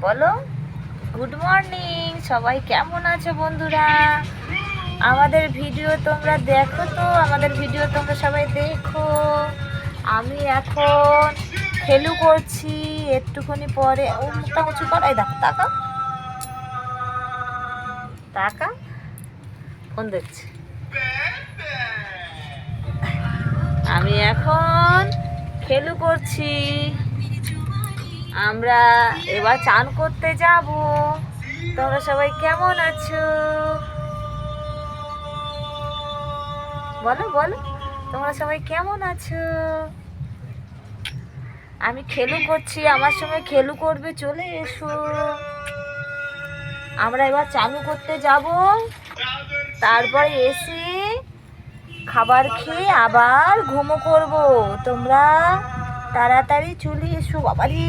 বলো। Good morning, সবাই কেমন আছো বন্ধুরা? আমাদের ভিডিও তোমরা দেখো তো, আমাদের ভিডিও তোমরা সবাই দেখো। আমি এখন খেলু করছি, একটুখানি পরে ও মুখটা উঁচু করাই দেখো, তাকা তাকা, ফোন দেখছি। আমি এখন খেলু করছি। আমরা এবার চান করতে যাব। তোমরা সবাই কেমন আছো বলো বলো, তোমরা সবাই কেমন আছো? আমি খেলু করছি, আমার সঙ্গে খেলু করবে, চলে এসো। আমরা এবার চালু করতে যাব, তারপরে এসে খাবার খেয়ে আবার ঘুমো করব। তোমরা তাড়াতাড়ি চলে এসো। বাবারি